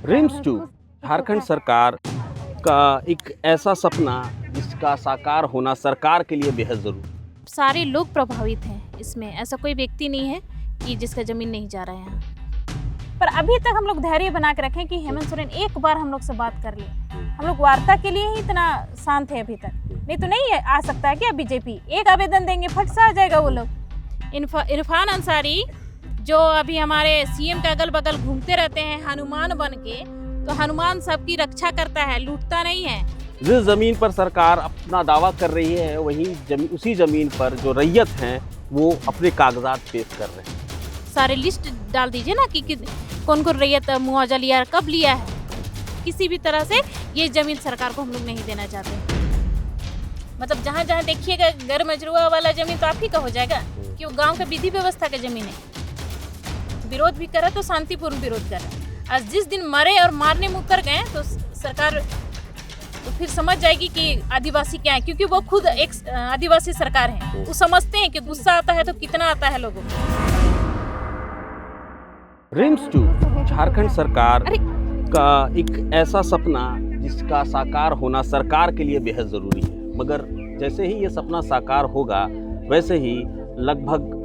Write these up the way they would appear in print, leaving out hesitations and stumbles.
RIMS to Jharkhand सरकार का एक ऐसा सपना जिसका साकार होना सरकार के लिए बेहद जरूरी। सारे लोग प्रभावित हैं इसमें, ऐसा कोई व्यक्ति नहीं है कि जिसका जमीन नहीं जा रहा है यहाँ। पर अभी तक हम लोग धैर्य बना के रखें कि हेमंत सोरेन एक बार हम लोग से बात कर ले। हम लोग वार्ता के लिए ही इतना शांत है अभी तक, नहीं तो नहीं आ सकता है क्या बीजेपी? एक आवेदन देंगे फट से आ जाएगा वो लोग। इरफान अंसारी जो अभी हमारे सीएम के अगल बगल घूमते रहते हैं हनुमान बन के, तो हनुमान सबकी रक्षा करता है, लूटता नहीं है। जिस जमीन पर सरकार अपना दावा कर रही है वहीं उसी जमीन पर जो रैयत हैं वो अपने कागजात पेश कर रहे हैं। सारे लिस्ट डाल दीजिए ना कि कौन कौन रैयत मुआवजा लिया, कब लिया है। किसी भी तरह से ये जमीन सरकार को हम लोग नहीं देना चाहते। मतलब जहाँ जहाँ देखिएगा गैर मजरूआ वाला जमीन तो आप ही का हो जाएगा कि वो गांव का विधि व्यवस्था का जमीन है। विरोध भी करा तो शांतिपूर्ण विरोध करा। आज जिस दिन मरे और मारने में उतर गए तो सरकार तो फिर समझ जाएगी कि आदिवासी क्या है, क्योंकि वो खुद एक आदिवासी सरकार है। वो समझते हैं कि गुस्सा आता है तो कितना आता है लोगों को। रिम्स टू झारखंड सरकार का एक ऐसा सपना जिसका साकार होना सरकार के लिए बेहद ज़रूरी है, मगर जैसे ही ये सपना साकार होगा वैसे ही लगभग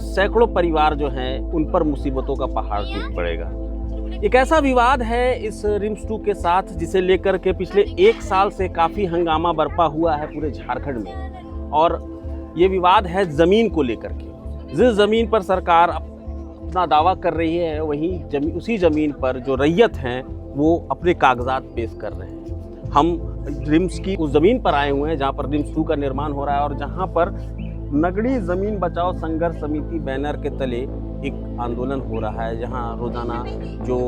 सैकड़ों परिवार जो हैं उन पर मुसीबतों का पहाड़ टूट पड़ेगा। एक ऐसा विवाद है इस रिम्स 2 के साथ जिसे लेकर के पिछले एक साल से काफ़ी हंगामा बरपा हुआ है पूरे झारखंड में, और ये विवाद है ज़मीन को लेकर के। जिस ज़मीन पर सरकार अपना दावा कर रही है वहीं उसी ज़मीन पर जो रैयत हैं वो अपने कागजात पेश कर रहे हैं। हम रिम्स की उस ज़मीन पर आए हुए हैं जहाँ पर रिम्स 2 का निर्माण हो रहा है और जहाँ पर नगड़ी ज़मीन बचाओ संघर्ष समिति बैनर के तले एक आंदोलन हो रहा है, जहां रोज़ाना जो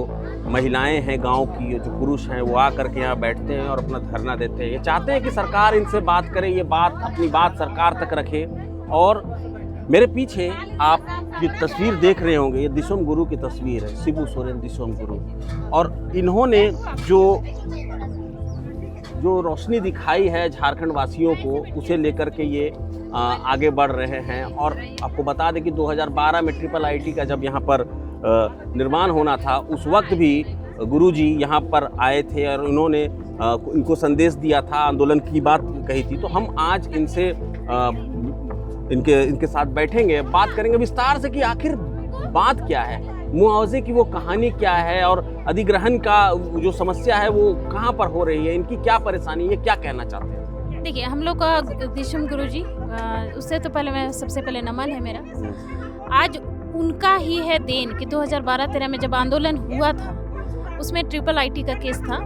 महिलाएं हैं गांव की, जो पुरुष हैं वो आकर के यहाँ बैठते हैं और अपना धरना देते हैं। ये चाहते हैं कि सरकार इनसे बात करे, ये अपनी बात सरकार तक रखे। और मेरे पीछे आप ये तस्वीर देख रहे होंगे, ये दिसोम गुरु की तस्वीर है, शिबू सोरेन दिसोम गुरु, और इन्होंने जो रोशनी दिखाई है झारखंड वासियों को उसे लेकर के ये आगे बढ़ रहे हैं। और आपको बता दें कि 2012 में IIIT का जब यहाँ पर निर्माण होना था उस वक्त भी गुरुजी यहाँ पर आए थे और उन्होंने इनको संदेश दिया था, आंदोलन की बात कही थी। तो हम आज इनसे इनके साथ बैठेंगे, बात करेंगे विस्तार से कि आखिर बात क्या है, मुआवजे की वो कहानी क्या है और अधिग्रहण का जो समस्या है वो कहाँ पर हो रही है, इनकी क्या परेशानी है, क्या कहना चाहते हैं। देखिए हम लोग का दिशम गुरु जी, उससे तो पहले मैं सबसे पहले नमन है मेरा। आज उनका ही है देन कि 2012-13 में जब आंदोलन हुआ था उसमें IIIT का केस था,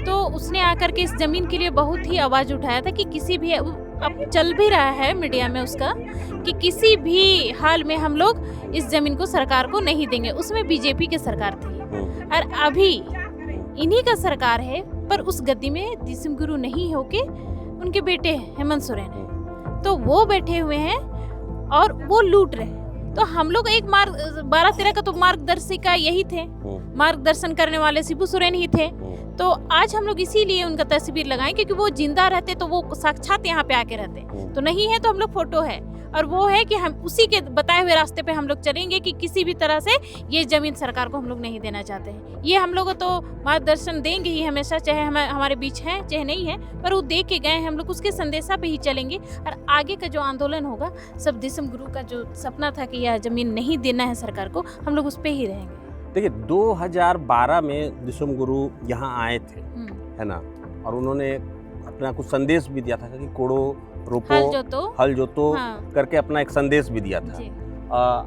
तो उसने आकर के इस जमीन के लिए बहुत ही आवाज़ उठाया था कि किसी भी, अब चल भी रहा है मीडिया में उसका, कि किसी भी हाल में हम लोग इस जमीन को सरकार को नहीं देंगे। उसमें बीजेपी की सरकार थी और अभी इन्हीं का सरकार है, पर उस गद्दी में दिसम गुरु नहीं होके उनके बेटे हेमंत सोरेन है, तो वो बैठे हुए हैं और वो लूट रहे हैं। तो हम लोग एक 12-13 का तो मार्गदर्शिका यही थे, मार्गदर्शन करने वाले शिबू सोरेन ही थे। तो आज हम लोग इसीलिए उनका तस्वीर लगाएं क्योंकि वो जिंदा रहते तो वो साक्षात यहाँ पे आके रहते, तो नहीं है तो हम लोग फोटो है, और वो है कि हम उसी के बताए हुए रास्ते पे हम लोग चलेंगे कि किसी भी तरह से ये जमीन सरकार को हम लोग नहीं देना चाहते हैं। ये हम लोग तो मार्गदर्शन देंगे ही हमेशा, चाहे हमारे बीच है चाहे नहीं है, पर वो दे के गए हम लोग उसके संदेशा पे ही चलेंगे। और आगे का जो आंदोलन होगा सब दिसम गुरु का जो सपना था कि यह जमीन नहीं देना है सरकार को, हम लोग उस पर ही रहेंगे। देखिए 2012 में दिसोम गुरु यहाँ आए थे, है ना, और उन्होंने अपना कुछ संदेश भी दिया था कि कोड़ो रोपो हल जोतो हाँ, करके अपना एक संदेश भी दिया था।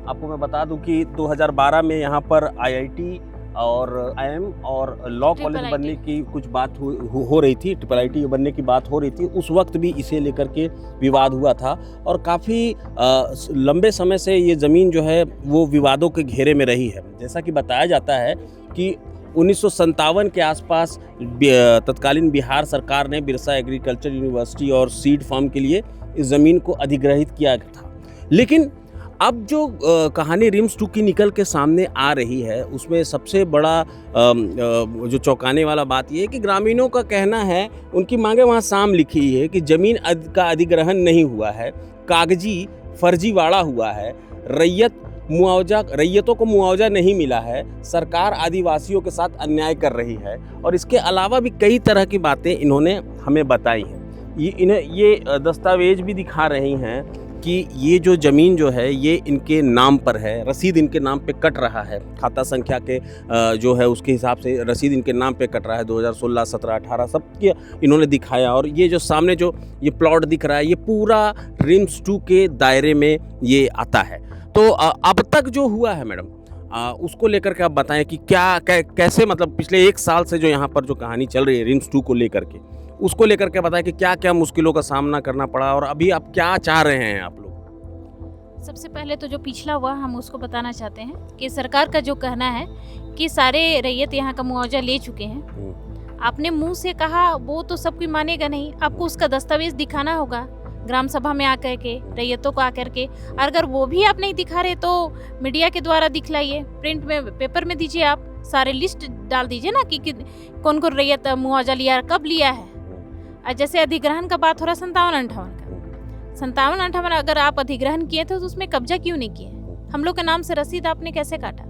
आपको मैं बता दूं कि 2012 में यहाँ पर IIT और IIM और लॉ कॉलेज बनने की कुछ बात हो रही थी, IIIT बनने की बात हो रही थी। उस वक्त भी इसे लेकर के विवाद हुआ था और काफ़ी लंबे समय से ये ज़मीन जो है वो विवादों के घेरे में रही है। जैसा कि बताया जाता है कि 1957 के आसपास तत्कालीन बिहार सरकार ने बिरसा एग्रीकल्चर यूनिवर्सिटी और सीड फार्म के लिए इस ज़मीन को अधिग्रहित किया था। लेकिन अब जो कहानी रिम्स 2 की निकल के सामने आ रही है उसमें सबसे बड़ा जो चौंकाने वाला बात यह है कि ग्रामीणों का कहना है, उनकी मांगे वहाँ साम लिखी है कि ज़मीन का अधिग्रहण नहीं हुआ है, कागजी फर्जीवाड़ा हुआ है, रैयत मुआवजा, रैयतों को मुआवजा नहीं मिला है, सरकार आदिवासियों के साथ अन्याय कर रही है, और इसके अलावा भी कई तरह की बातें इन्होंने हमें बताई हैं। ये दस्तावेज भी दिखा रही हैं कि ये जो ज़मीन जो है ये इनके नाम पर है, रसीद इनके नाम पे कट रहा है, खाता संख्या के जो है उसके हिसाब से रसीद इनके नाम पे कट रहा है। 2016, 17, 18 सब के इन्होंने दिखाया। और ये जो सामने जो ये प्लॉट दिख रहा है ये पूरा रिम्स 2 के दायरे में ये आता है। तो अब तक जो हुआ है मैडम, उसको लेकर के आप बताएं कि कैसे, मतलब पिछले 1 साल से जो यहाँ पर जो कहानी चल रही है रिम्स 2 को लेकर के, उसको लेकर के बताएं कि क्या क्या मुश्किलों का सामना करना पड़ा और अभी आप क्या चाह रहे हैं आप लोग। सबसे पहले तो जो पिछला हुआ हम उसको बताना चाहते हैं कि सरकार का जो कहना है कि सारे रैयत यहाँ का मुआवजा ले चुके हैं। आपने मुंह से कहा वो तो सब कोई मानेगा नहीं, आपको उसका दस्तावेज दिखाना होगा ग्राम सभा में आकर के, रैयतों को आकर के। अगर वो भी आप नहीं दिखा रहे तो मीडिया के द्वारा दिखलाइए, प्रिंट में, पेपर में दीजिए, आप सारे लिस्ट डाल दीजिए ना कि कौन कौन रैयत मुआवजा लिया, कब लिया है। जैसे अधिग्रहण का बात हो रहा है 57-58 का, 57-58 अगर आप अधिग्रहण किए थे तो उसमें कब्जा क्यों नहीं किए? हम लोग के नाम से रसीद आपने कैसे काटा?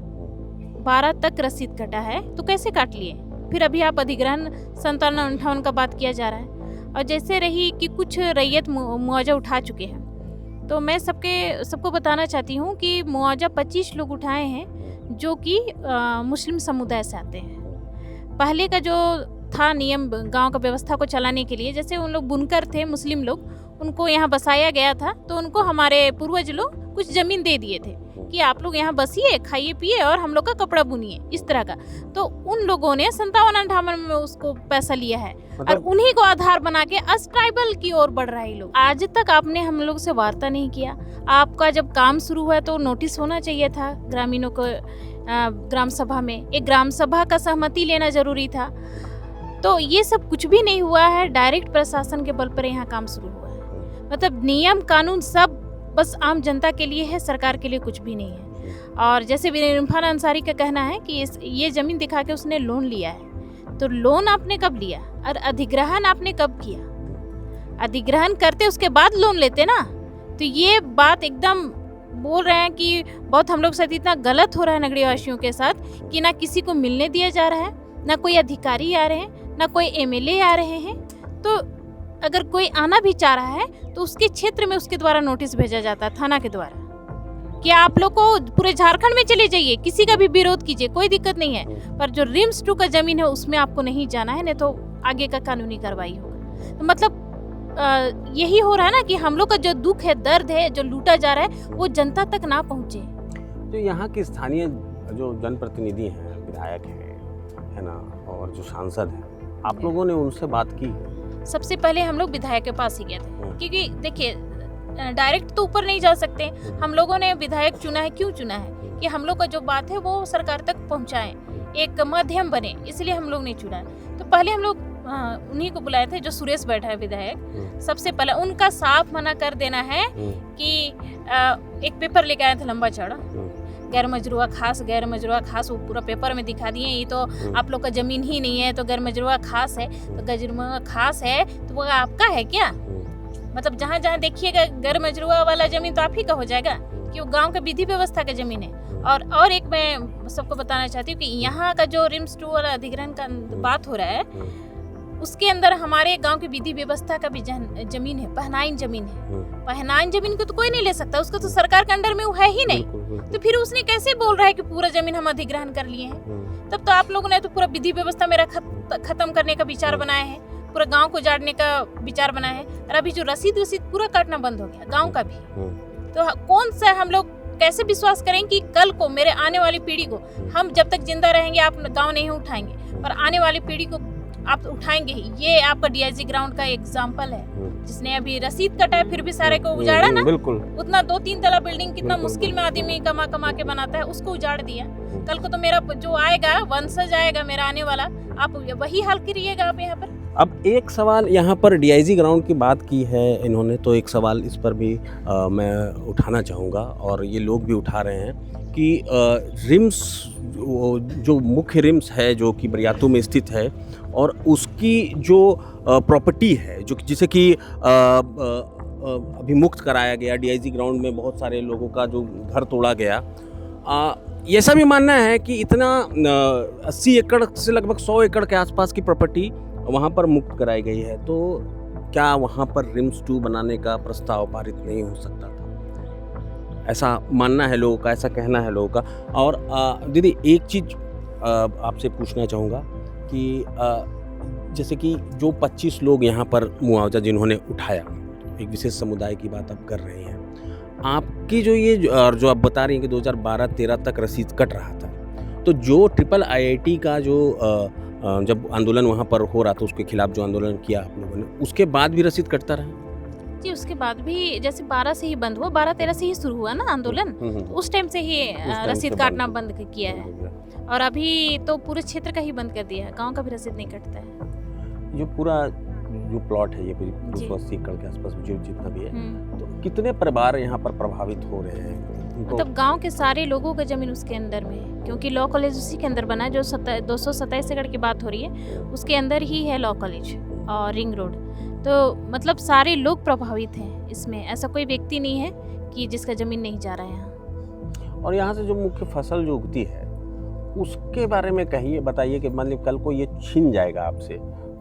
12 तक रसीद कटा है तो कैसे काट लिए? फिर अभी आप अधिग्रहण 57-58 का बात किया जा रहा है। और जैसे रही कि कुछ रैयत मुआवजा उठा चुके हैं, तो मैं सबको बताना चाहती हूँ कि मुआवजा 25 लोग उठाए हैं जो कि मुस्लिम समुदाय से आते हैं। पहले का जो था नियम गांव का व्यवस्था को चलाने के लिए, जैसे उन लोग बुनकर थे मुस्लिम लोग, उनको यहाँ बसाया गया था, तो उनको हमारे पूर्वज लोग कुछ ज़मीन दे दिए थे कि आप लोग यहाँ बसिए, खाइए पिए और हम लोग का कपड़ा बुनिए, इस तरह का। तो उन लोगों ने 57-58 में उसको पैसा लिया है और उन्हीं को आधार बना के आज ट्राइबल की ओर बढ़ रहा है लोग। आज तक आपने हम लोग से वार्ता नहीं किया। आपका जब काम शुरू हुआ तो नोटिस होना चाहिए था ग्रामीणों को, ग्राम सभा में एक ग्राम सभा का सहमति लेना जरूरी था। तो ये सब कुछ भी नहीं हुआ है, डायरेक्ट प्रशासन के बल पर यहाँ काम शुरू हुआ है। मतलब नियम कानून सब बस आम जनता के लिए है, सरकार के लिए कुछ भी नहीं है। और जैसे इरफान अंसारी का कहना है कि ये ज़मीन दिखा के उसने लोन लिया है, तो लोन आपने कब लिया और अधिग्रहण आपने कब किया? अधिग्रहण करते उसके बाद लोन लेते ना। तो ये बात एकदम बोल रहे हैं कि बहुत हम लोग साथ इतना गलत हो रहा है नगरीय वासियों के साथ कि ना किसी को मिलने दिया जा रहा है, ना कोई अधिकारी आ रहे हैं, ना कोई एमएलए आ रहे हैं। तो अगर कोई आना भी चाह रहा है तो उसके क्षेत्र में उसके द्वारा नोटिस भेजा जाता है थाना के द्वारा कि आप लोग को पूरे झारखंड में चले जाइए, किसी का भी विरोध कीजिए, कोई दिक्कत नहीं है, पर जो रिम्स 2 का जमीन है उसमें आपको नहीं जाना है, नहीं तो आगे का कानूनी कार्रवाई होगा। तो मतलब यही हो रहा है ना कि हम लोग का जो दुख है, दर्द है, जो लूटा जा रहा है वो जनता तक ना पहुँचे। जो यहाँ के स्थानीय जो जनप्रतिनिधि हैं, विधायक है ना, और जो सांसद हैं, आप लोगों ने उनसे बात की? सबसे पहले हम लोग विधायक के पास ही गए थे, क्योंकि देखिए डायरेक्ट तो ऊपर नहीं जा सकते। हम लोगों ने विधायक चुना है, क्यों चुना है कि हम लोग का जो बात है वो सरकार तक पहुंचाएं, एक माध्यम बने, इसलिए हम लोग नहीं चुना है। तो पहले हम लोग उन्हीं को बुलाए थे जो सुरेश बैठा है विधायक। सबसे पहले उनका साफ मना कर देना है कि एक पेपर लेके आए थे लंबा चौड़ा, गैर मजरूआ खास, वो पूरा पेपर में दिखा दिए, ये तो आप लोग का जमीन ही नहीं है, तो गैर मजरूआ खास है, तो गैर खास है तो वो आपका है क्या? मतलब जहाँ जहाँ देखिएगा गैर मजरूआ वाला जमीन तो आप ही का हो जाएगा कि वो गांव का विधि व्यवस्था का जमीन है। और एक मैं सबको बताना चाहती हूँ कि यहाँ का जो रिम्स 2 वाला अधिग्रहण का बात हो रहा है, उसके अंदर हमारे गांव की विधि व्यवस्था का भी जमीन है, पहनाइन जमीन है। पहनाइन जमीन को तो कोई नहीं ले सकता, उसको तो सरकार के अंडर में वो है ही नहीं। तो फिर उसने कैसे बोल रहा है कि पूरा जमीन हम अधिग्रहण कर लिए हैं? तब तो आप लोगों ने तो पूरा विधि व्यवस्था मेरा खत्म करने का विचार बनाया है, पूरा गांव को उजाड़ने का विचार बनाया है। और अभी जो रसीद पूरा काटना बंद हो गया गांव का भी। तो कौन सा हम लोग कैसे विश्वास करें कि कल को मेरे आने वाली पीढ़ी को, हम जब तक जिंदा रहेंगे आप गांव नहीं उठाएंगे, पर आने वाली पीढ़ी को आप उठाएंगे ही। ये आपका डीआईजी ग्राउंड का एग्जाम्पल है, जिसने अभी रसीद कटा है फिर भी सारे को उजाड़ा ना। बिल्कुल। उतना 2-3 तला बिल्डिंग कितना मुश्किल में आदमी कमा के बनाता है, उसको उजाड़ दिया। कल को तो मेरा जो आएगा वंशज आएगा मेरा आने वाला, आप वही हाल करिएगा आप यहाँ पर। अब एक सवाल यहाँ पर डीआईजी ग्राउंड की बात की है इन्होंने, तो एक सवाल इस पर भी मैं उठाना चाहूँगा और ये लोग भी उठा रहे हैं कि रिम्स, जो मुख्य रिम्स है जो कि बरियातू में स्थित है, और उसकी जो प्रॉपर्टी है जो जिसे कि अभी मुक्त कराया गया, डीआईजी ग्राउंड में बहुत सारे लोगों का जो घर तोड़ा गया, ऐसा भी मानना है कि इतना 80 एकड़ से लगभग 100 एकड़ के आसपास की प्रॉपर्टी वहाँ पर मुक्त कराई गई है, तो क्या वहाँ पर रिम्स 2 बनाने का प्रस्ताव पारित नहीं हो सकता था? ऐसा मानना है लोगों का, ऐसा कहना है लोगों का। और दीदी एक चीज़ आपसे पूछना चाहूँगा कि जैसे कि जो 25 लोग यहाँ पर मुआवजा जिन्होंने उठाया, एक विशेष समुदाय की बात आप कर रहे हैं, आपकी जो ये और जो आप बता रही हैं कि 2012-13 तक रसीद कट रहा था, तो जो ट्रिपल आईआईटी का जो जब आंदोलन वहाँ पर हो रहा था, उसके खिलाफ जो आंदोलन किया आप लोगों ने, उसके बाद भी रसीद कटता रहा? जी, उसके बाद भी जैसे 12 से ही बंद हुआ, 12-13 से ही शुरू हुआ ना आंदोलन, तो उस टाइम से ही रसीद काटना बंद किया है। और अभी तो पूरे क्षेत्र का ही बंद कर दिया है, गांव का भी रसीद नहीं कटता है। जो पूरा जो प्लॉट है ये 280 एकड़ के आसपास जो जितना भी है, तो कितने परिवार यहाँ पर प्रभावित हो रहे हैं? मतलब गांव के सारे लोगों का जमीन उसके अंदर में है, क्योंकि लॉ कॉलेज उसी के अंदर बना है। जो 227 एकड़ की बात हो रही है उसके अंदर ही है लॉ कॉलेज और रिंग रोड, तो मतलब सारे लोग प्रभावित हैं इसमें। ऐसा कोई व्यक्ति नहीं है कि जिसका जमीन नहीं जा रहा है यहाँ। और यहाँ से जो मुख्य फसल जो उगती है उसके बारे में कहिए, बताइए कि मतलब कल को ये छीन जाएगा आपसे,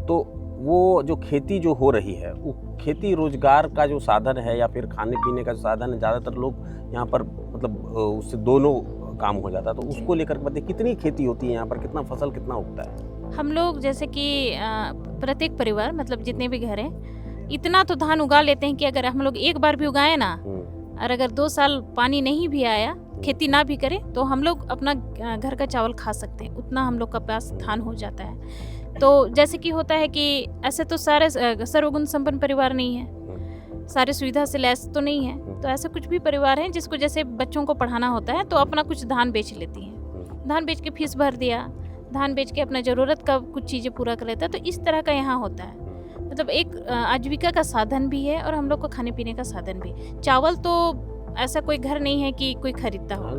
तो वो जो खेती जो हो रही है, वो खेती रोजगार का जो साधन है या फिर खाने पीने का जो साधन है, ज़्यादातर लोग यहाँ पर मतलब उससे दोनों काम हो जाता है, तो उसको लेकर बताइए कितनी खेती होती है यहाँ पर, कितना फसल कितना उगता है? हम लोग जैसे कि प्रत्येक परिवार मतलब जितने भी घर हैं इतना तो धान उगा लेते हैं कि अगर हम लोग एक बार भी उगाए ना, और अगर 2 साल पानी नहीं भी आया, खेती ना भी करें, तो हम लोग अपना घर का चावल खा सकते हैं, उतना हम लोग का पास धान हो जाता है। तो जैसे कि होता है कि ऐसे तो सारे सर्वगुण संपन्न परिवार नहीं है, सारे सुविधा से लैस तो नहीं है, तो ऐसे कुछ भी परिवार हैं जिसको जैसे बच्चों को पढ़ाना होता है तो अपना कुछ धान बेच लेती हैं, धान बेच के फीस भर दिया, धान बेच के अपना ज़रूरत का कुछ चीज़ें पूरा कर लेता है। तो इस तरह का यहाँ होता है, मतलब एक आजीविका का साधन भी है और हम लोग को खाने पीने का साधन भी। चावल तो ऐसा कोई घर नहीं है कि कोई खरीदता हो।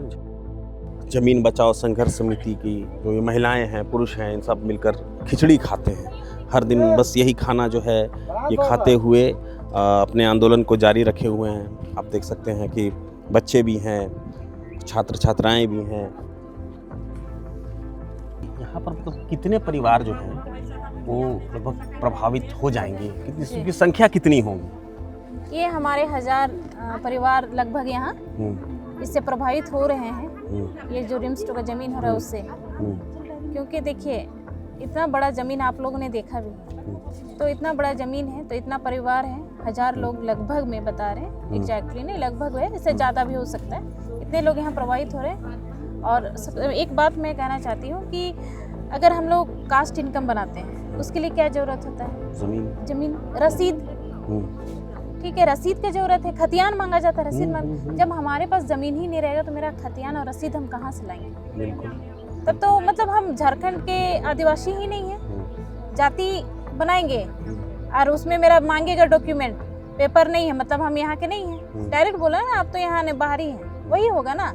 जमीन बचाओ संघर्ष समिति की जो ये महिलाएं हैं, पुरुष हैं, इन सब मिलकर खिचड़ी खाते हैं हर दिन, बस यही खाना जो है ये खाते हुए अपने आंदोलन को जारी रखे हुए हैं। आप देख सकते हैं कि बच्चे भी हैं, छात्र छात्राएं भी हैं। यहाँ पर मतलब कितने परिवार जो हैं वो लगभग प्रभावित हो जाएंगे, कितनी संख्या कितनी होगी? ये हमारे 1000 परिवार लगभग यहाँ इससे प्रभावित हो रहे हैं। ये जो रिम्स 2 का जमीन हो रहा है उससे, क्योंकि देखिए इतना बड़ा जमीन आप लोगों ने देखा भी, तो इतना बड़ा जमीन है, तो इतना परिवार है, 1000 लोग लगभग में बता रहे हैं, एग्जैक्टली नहीं लगभग है, इससे ज़्यादा भी हो सकता है, इतने लोग यहाँ प्रभावित हो रहे हैं। और एक बात मैं कहना चाहती हूँ कि अगर हम लोग कास्ट इनकम बनाते हैं उसके लिए क्या ज़रूरत होता है? जमीन, रसीद, ठीक है, रसीद की जरूरत है, खतियान मांगा जाता है, रसीद मांग। जब हमारे पास जमीन ही नहीं रहेगा तो मेरा खतियान और रसीद हम कहाँ से लाएंगे? बिल्कुल। तब तो मतलब हम झारखंड के आदिवासी ही नहीं है, जाति बनाएंगे और उसमें मेरा मांगेगा डॉक्यूमेंट, पेपर नहीं है, मतलब हम यहाँ के नहीं हैं। डायरेक्ट बोला ना, आप तो यहाँ ने बाहरी हैं, वही होगा ना।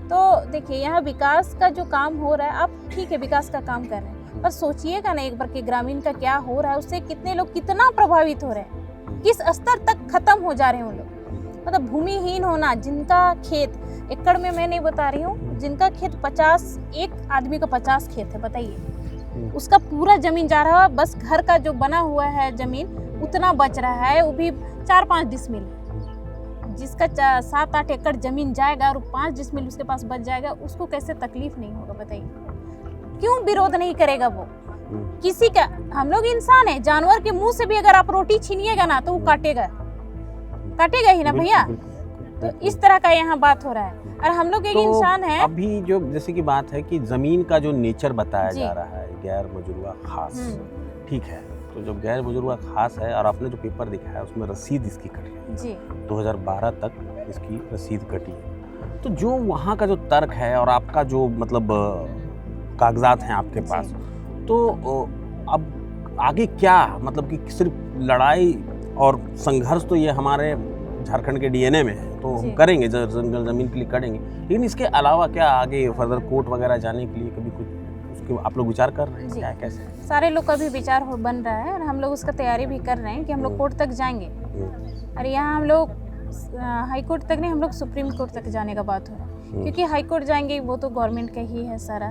तो देखिए यहाँ विकास का जो काम हो रहा है, आप ठीक है विकास का काम कर रहे हैं, पर सोचिएगा ना एक बार कि ग्रामीण का क्या हो रहा है, उससे कितने लोग कितना प्रभावित हो रहे हैं, किस स्तर तक खत्म हो जा रहे हैं उन लोग। मतलब भूमिहीन होना, जिनका खेत एकड़ में मैं नहीं बता रही हूँ, जिनका खेत 50, एक आदमी का 50 खेत है, बताइए, उसका पूरा जमीन जा रहा है, बस घर का जो बना हुआ है जमीन उतना बच रहा है, वो भी 4-5 डिसमिल। जिसका 7-8 एकड़ जमीन जाएगा और 5 डिसमिल उसके पास बच जाएगा, उसको कैसे तकलीफ नहीं होगा बताइए? क्यों विरोध नहीं करेगा वो? किसी का, हम लोग इंसान है, जानवर के मुंह से भी अगर आप रोटी छीनिएगा ना तो वो काटेगा ही ना भैया। तो इस तरह का यहाँ बात हो रहा है, और हम लोग एक इंसान है। अभी जो जैसे की बात है कि जमीन का जो नेचर बताया जा रहा है, गैर मजुरवा खास, ठीक है, तो जो गैर मजुरवा खास है, और आपने जो पेपर दिखाया उसमें रसीद इसकी कटी है जी, 2012 तक इसकी रसीद कटी है। तो जो वहाँ का जो तर्क है और आपका जो मतलब कागजात हैं आपके पास, तो अब आगे क्या, मतलब कि सिर्फ लड़ाई और संघर्ष तो ये हमारे झारखंड के डीएनए में है, तो हम करेंगे, जंगल जमीन के लिए करेंगे, लेकिन इसके अलावा क्या आगे फर्दर कोर्ट वगैरह जाने के लिए कभी कुछ उसके आप लोग विचार कर रहे हैं? क्या कैसे? सारे लोग का भी विचार बन रहा है और हम लोग उसका तैयारी भी कर रहे हैं कि हम लोग कोर्ट तक जाएंगे। और यहाँ हम लोग हाई कोर्ट तक नहीं, हम लोग सुप्रीम कोर्ट तक जाने का बात हो रहा है, क्योंकि हाई कोर्ट जाएंगे वो तो गवर्नमेंट का ही है सारा,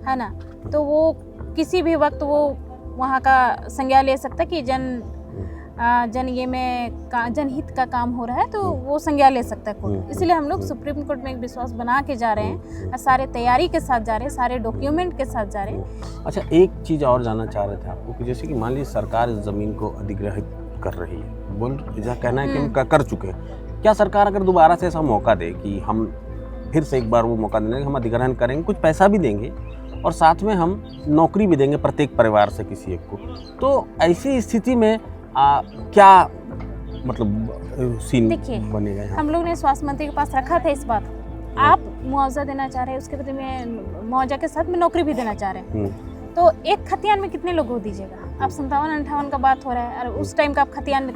है ना। तो वो किसी भी वक्त वो वहाँ का संज्ञान ले सकता है कि जनहित का काम हो रहा है, तो वो संज्ञान ले सकता है कोर्ट। इसलिए हम लोग सुप्रीम कोर्ट में एक विश्वास बना के जा रहे हैं और सारे तैयारी के साथ जा रहे हैं, सारे डॉक्यूमेंट के साथ जा रहे हैं। अच्छा, एक चीज़ और जानना चाह रहे थे आपको कि जैसे कि मान लीजिए सरकार इस ज़मीन को अधिग्रहित कर रही है, जहाँ कहना है कि हम कर चुके हैं, क्या सरकार अगर दोबारा से ऐसा मौका दे कि हम फिर से एक बार वो मौका देंगे, हम अधिग्रहण करेंगे, कुछ पैसा भी देंगे और साथ में हम नौकरी भी देंगे प्रत्येक परिवार से किसी एक को, तो ऐसी स्थिति में क्या मतलब सीन बनेगा? हम लोग ने स्वास्थ्य मंत्री के पास रखा था इस बात को, आप मुआवजा देना चाह रहे हैं, उसके बदले में मुआवजा के साथ में नौकरी भी देना चाह रहे हैं, तो एक खतियान में कितने लोग को दीजिएगा? आप 57-58 का बात हो रहा है और उस टाइम का आप खतियान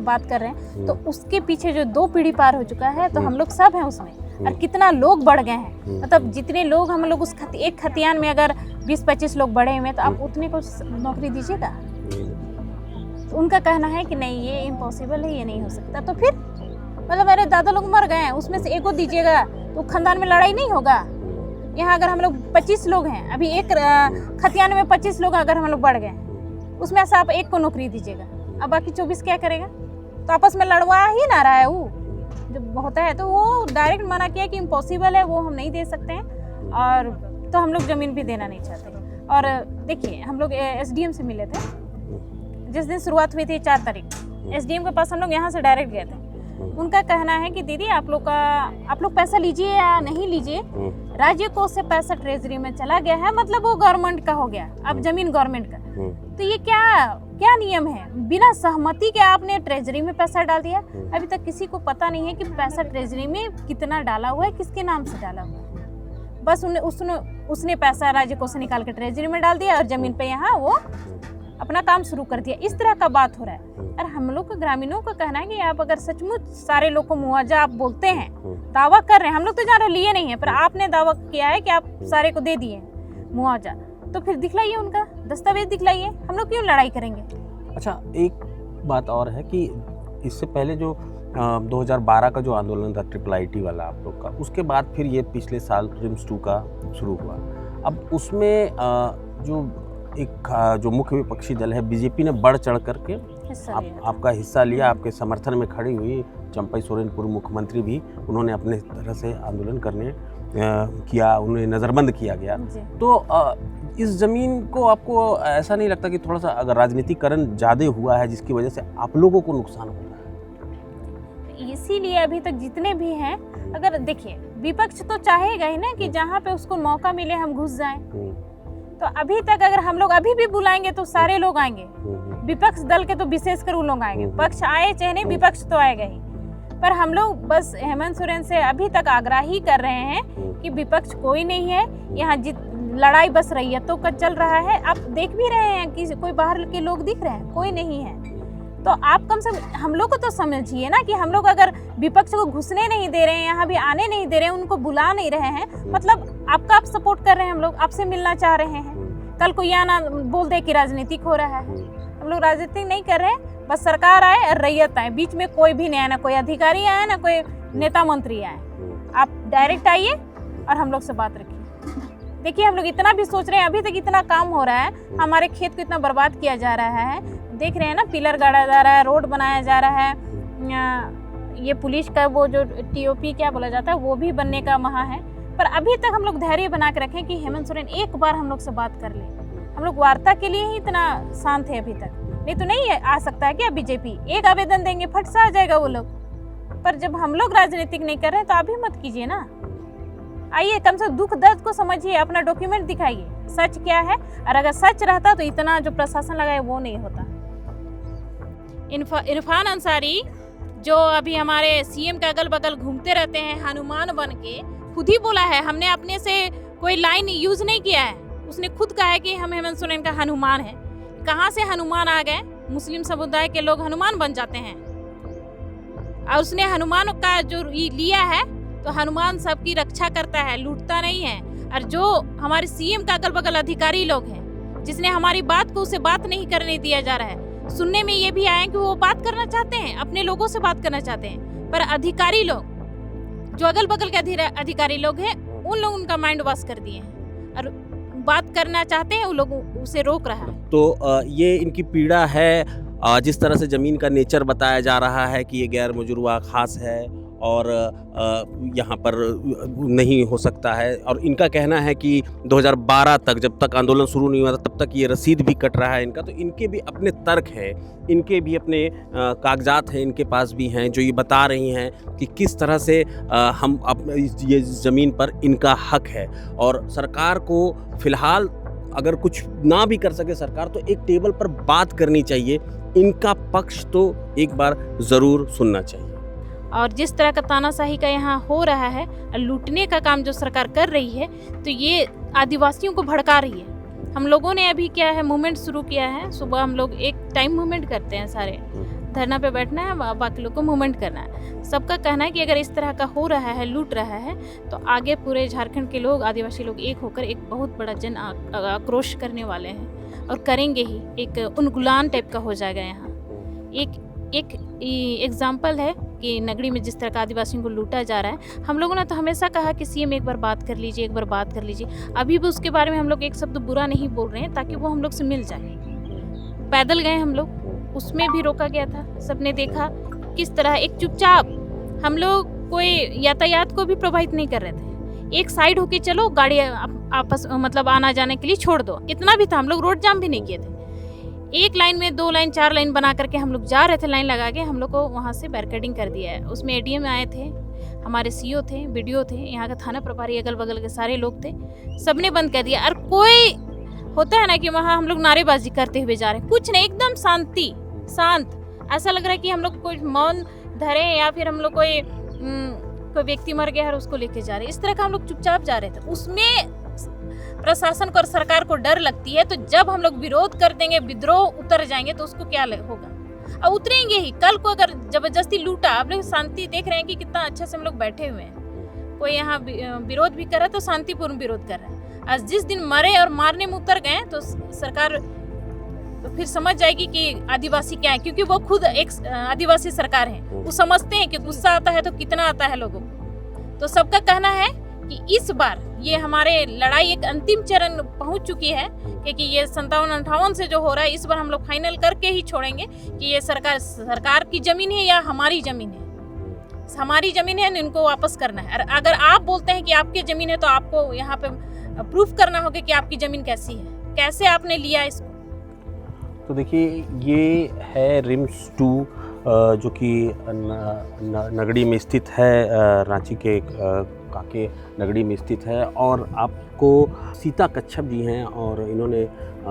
बात कर रहे हैं, तो उसके पीछे जो 2 पीढ़ी पार हो चुका है, तो हम लोग सब हैं उसमें, और कितना लोग बढ़ गए हैं। मतलब जितने लोग हम लोग उस एक खतियान में अगर 20-25 लोग बढ़े हुए हैं, तो आप उतने को नौकरी दीजिएगा? तो उनका कहना है कि नहीं, ये इम्पॉसिबल है, ये नहीं हो सकता। तो फिर मतलब मेरे दादा लोग मर गए हैं, उसमें से एक को दीजिएगा तो खानदान में लड़ाई नहीं होगा। यहाँ अगर हम लोग 25 लोग हैं, अभी एक खतियान में 25 लोग अगर हम लोग बढ़ गए, उसमें से आप एक को नौकरी दीजिएगा, अब बाकी 24 क्या करेगा? तो आपस में लड़वा ही ना रहा है वो जब होता है। तो वो डायरेक्ट मना किया कि इम्पॉसिबल है, वो हम नहीं दे सकते हैं, और तो हम लोग ज़मीन भी देना नहीं चाहते। और देखिए, हम लोग SDM से मिले थे जिस दिन शुरुआत हुई थी 4 तारीख, SDM के पास हम लोग यहाँ से डायरेक्ट गए थे। उनका कहना है कि दीदी आप लोग पैसा लीजिए या नहीं लीजिए, राज्य कोष से पैसा ट्रेजरी में चला गया है, मतलब वो गवर्नमेंट का हो गया, अब जमीन गवर्नमेंट का। तो ये क्या नियम है? बिना सहमति के आपने ट्रेजरी में पैसा डाल दिया। अभी तक किसी को पता नहीं है कि पैसा ट्रेजरी में कितना डाला हुआ है, किसके नाम से डाला हुआ है। बस उसने पैसा राज्य कोष से निकाल के ट्रेजरी में डाल दिया और जमीन पे यहाँ वो अपना काम शुरू कर दिया। इस तरह का बात हो रहा है। और हम लोग को ग्रामीणों का कहना है कि आप अगर सचमुच सारे लोग को मुआवजा आप बोलते हैं, दावा कर रहे हैं, हम लोग तो जहाँ लिए नहीं है, पर आपने दावा किया है कि आप सारे को दे दिए मुआवजा, तो फिर दिखलाइए, उनका दस्तावेज दिखलाइए, हम लोग क्यों लड़ाई करेंगे? अच्छा, एक बात और है कि इससे पहले जो 2012 का जो आंदोलन था IIIT वाला आप लोग का, उसके बाद फिर ये पिछले साल RIMS 2 का शुरू हुआ। अब उसमें जो मुख्य विपक्षी दल है BJP ने बढ़ चढ़ करके आपका हिस्सा लिया, आपके समर्थन में खड़ी हुई। चंपई सोरेन पूर्व मुख्यमंत्री भी, उन्होंने अपने तरह से आंदोलन करने किया, उन्हें नज़रबंद किया गया। तो इस ज़मीन को आपको ऐसा नहीं लगता कि थोड़ा सा अगर राजनीतिकरण ज़्यादा हुआ है जिसकी वजह से आप लोगों को नुकसान हो रहा है? इसीलिए अभी तक जितने भी हैं, अगर देखिए विपक्ष तो चाहेगा ही ना कि जहाँ पे उसको मौका मिले हम घुस जाएं। तो अभी तक अगर हम लोग अभी भी बुलाएंगे तो सारे लोग आएंगे, विपक्ष दल के तो विशेषकर वो लोग आएंगे, पक्ष आए चाहे नहीं, विपक्ष तो आएगा ही। पर हम लोग बस हेमंत सोरेन से अभी तक आग्रह ही कर रहे हैं कि विपक्ष कोई नहीं है यहाँ, लड़ाई बस रैयतों का चल रहा है। आप देख भी रहे हैं कि कोई बाहर के लोग दिख रहे हैं? कोई नहीं है। तो आप कम से कम हम लोग को तो समझिए ना कि हम लोग अगर विपक्ष को घुसने नहीं दे रहे हैं, यहाँ भी आने नहीं दे रहे हैं, उनको बुला नहीं रहे हैं, मतलब आपका आप सपोर्ट कर रहे हैं, हम लोग आपसे मिलना चाह रहे हैं। कल को यह ना बोल दे कि राजनीतिक हो रहा है। हम लोग राजनीति नहीं कर रहे हैं, बस सरकार आए और रैयत आए, बीच में कोई भी नहीं आए, ना कोई अधिकारी आए ना कोई नेता मंत्री आए। आप डायरेक्ट आइए और हम लोग से बात रखिए। देखिए, हम लोग इतना भी सोच रहे हैं, अभी तक इतना काम हो रहा है, हमारे खेत को इतना बर्बाद किया जा रहा है, देख रहे हैं ना, पिलर गाड़ा जा रहा है, रोड बनाया जा रहा है, ये पुलिस का वो जो TOP क्या बोला जाता है वो भी बनने का महा है। पर अभी तक हम लोग धैर्य बना के रखें कि हेमंत सोरेन एक बार हम लोग से बात कर ले। हम लोग वार्ता के लिए ही इतना शांत है अभी तक, नहीं तो नहीं आ सकता है क्या BJP? एक आवेदन देंगे फट से आ जाएगा वो लोग। पर जब हम लोग राजनीतिक नहीं कर रहे तो आप भी मत कीजिए ना, आइए कम से दुख दर्द को समझिए, अपना डॉक्यूमेंट दिखाइए, सच क्या है। और अगर सच रहता तो इतना जो प्रशासन लगाए वो नहीं होता। इरफान अंसारी जो अभी हमारे CM के अगल बगल घूमते रहते हैं हनुमान बन के, खुद ही बोला है, हमने अपने से कोई लाइन यूज नहीं किया है, उसने खुद कहा है कि हम हेमंत सोरेन का हनुमान है। कहाँ से हनुमान आ गए? मुस्लिम समुदाय के लोग हनुमान बन जाते हैं। और उसने हनुमान का जो लिया है तो हनुमान सबकी रक्षा करता है, लूटता नहीं है। और जो हमारे CM का अगल बगल अधिकारी लोग हैं, जिसने हमारी बात को उसे बात नहीं करने दिया जा रहा है। सुनने में ये भी आया कि वो बात करना चाहते हैं, अपने लोगों से बात करना चाहते हैं, पर अधिकारी लोग जो अगल बगल के अधिकारी लोग हैं उन लोग उनका माइंड वॉश कर दिए हैं और बात करना चाहते हैं, वो लोग उसे रोक रहा है। तो ये इनकी पीड़ा है, जिस तरह से ज़मीन का नेचर बताया जा रहा है कि ये गैर मजुरवा खास है और यहाँ पर नहीं हो सकता है, और इनका कहना है कि 2012 तक, जब तक आंदोलन शुरू नहीं हुआ था, तब तक ये रसीद भी कट रहा है इनका। तो इनके भी अपने तर्क है, इनके भी अपने कागजात हैं, इनके पास भी हैं, जो ये बता रही हैं कि किस तरह से हम ये ज़मीन पर इनका हक है। और सरकार को फ़िलहाल अगर कुछ ना भी कर सके सरकार, तो एक टेबल पर बात करनी चाहिए, इनका पक्ष तो एक बार ज़रूर सुनना चाहिए। और जिस तरह का तानाशाही का यहाँ हो रहा है, लूटने का काम जो सरकार कर रही है, तो ये आदिवासियों को भड़का रही है। हम लोगों ने अभी क्या है, मूवमेंट शुरू किया है। सुबह हम लोग एक टाइम मूवमेंट करते हैं, सारे धरना पे बैठना है, बाकी लोग को मूवमेंट करना है। सबका कहना है कि अगर इस तरह का हो रहा है, लूट रहा है, तो आगे पूरे झारखंड के लोग, आदिवासी लोग एक होकर एक बहुत बड़ा जन आक्रोश करने वाले हैं और करेंगे ही। एक उन्मूलन टाइप का हो जाएगा यहाँ। एक एग्जाम्पल है कि नगरी में जिस तरह का आदिवासियों को लूटा जा रहा है। हम लोगों ने तो हमेशा कहा कि सीएम एक बार बात कर लीजिए, एक बार बात कर लीजिए। अभी भी उसके बारे में हम लोग एक शब्द बुरा नहीं बोल रहे हैं, ताकि वो हम लोग से मिल जाए। पैदल गए हम लोग, उसमें भी रोका गया था, सबने देखा किस तरह एक चुपचाप, हम लोग कोई यातायात को भी प्रभावित नहीं कर रहे थे। एक साइड होके चलो, गाड़ी आपस मतलब आना जाने के लिए छोड़ दो, इतना भी था। हम लोग रोड जाम भी नहीं किए थे। एक लाइन में 2 लाइन 4 लाइन बना करके हम लोग जा रहे थे, लाइन लगा के। हम लोग को वहाँ से बैरिकेडिंग कर दिया है। उसमें एडीएम आए थे, हमारे सीओ थे, बीडीओ थे, यहाँ का थाना प्रभारी, अगल बगल के सारे लोग थे, सबने बंद कर दिया। और कोई होता है ना कि वहाँ हम लोग नारेबाजी करते हुए जा रहे हैं, कुछ नहीं, एकदम शांति, शांत। ऐसा लग रहा है कि हम लोग कोई मौन धरे या फिर हम लोग कोई व्यक्ति मर गया है और उसको लेके जा रहे हैं। इस तरह का हम लोग चुपचाप जा रहे थे। उसमें प्रशासन को और सरकार को डर लगती है। तो जब हम लोग विरोध कर देंगे, विद्रोह उतर जाएंगे, तो उसको क्या होगा? और उतरेंगे ही। कल को अगर जबरदस्ती लूटा, आप लोग शांति देख रहे हैं कि कितना अच्छे से हम लोग बैठे हुए हैं। कोई यहाँ विरोध भी कर रहा है तो शांतिपूर्ण विरोध कर रहा है। आज जिस दिन मरे और मारने में उतर गए, तो सरकार तो फिर समझ जाएगी कि आदिवासी क्या है, क्योंकि वो खुद एक आदिवासी सरकार है। वो समझते हैं कि गुस्सा आता है तो कितना आता है लोगों को। तो सबका कहना है कि इस बार ये हमारे लड़ाई एक अंतिम चरण पहुंच चुकी है, क्योंकि ये 57-58 से जो हो रहा है, इस बार हम लोग फाइनल करके ही छोड़ेंगे कि ये सरकार की जमीन है या हमारी जमीन है। हमारी जमीन है, इनको वापस करना है। और अगर आप बोलते हैं कि आपकी जमीन है, तो आपको यहाँ पे प्रूफ करना होगा कि आपकी जमीन कैसी है, कैसे आपने लिया इसको। तो देखिए, ये है रिम्स 2 जो कि नगड़ी में स्थित है, रांची के काके नगड़ी में स्थित है। और आपको सीता कच्छप जी हैं और इन्होंने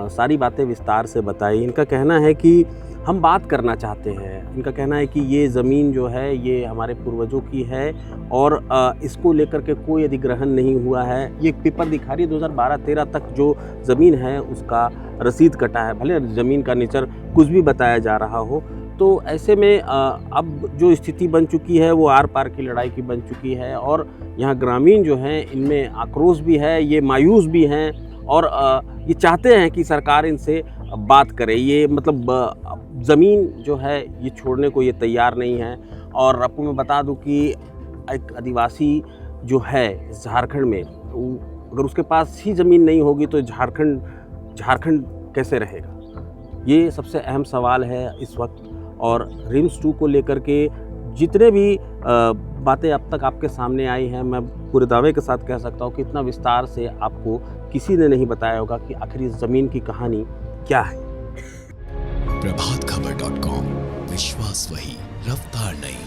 सारी बातें विस्तार से बताई। इनका कहना है कि हम बात करना चाहते हैं। इनका कहना है कि ये ज़मीन जो है, ये हमारे पूर्वजों की है और इसको लेकर के कोई अधिग्रहण नहीं हुआ है। ये पेपर दिखा रही है 2012-13 तक जो ज़मीन है उसका रसीद कटा है, भले ज़मीन का नेचर कुछ भी बताया जा रहा हो। तो ऐसे में अब जो स्थिति बन चुकी है वो आर पार की लड़ाई की बन चुकी है। और यहाँ ग्रामीण जो हैं, इनमें आक्रोश भी है, ये मायूस भी हैं और ये चाहते हैं कि सरकार इनसे बात करे। ये मतलब ज़मीन जो है ये छोड़ने को ये तैयार नहीं है। और आपको मैं बता दूं कि एक आदिवासी जो है झारखंड में, अगर उसके पास ही ज़मीन नहीं होगी तो झारखंड कैसे रहेगा? ये सबसे अहम सवाल है इस वक्त। और रिम्स 2 को लेकर के जितने भी बातें अब तक आपके सामने आई हैं, मैं पूरे दावे के साथ कह सकता हूँ कि इतना विस्तार से आपको किसी ने नहीं बताया होगा कि आखिर इस ज़मीन की कहानी क्या है। प्रभातखबर.com, विश्वास वही, रफ्तार नहीं।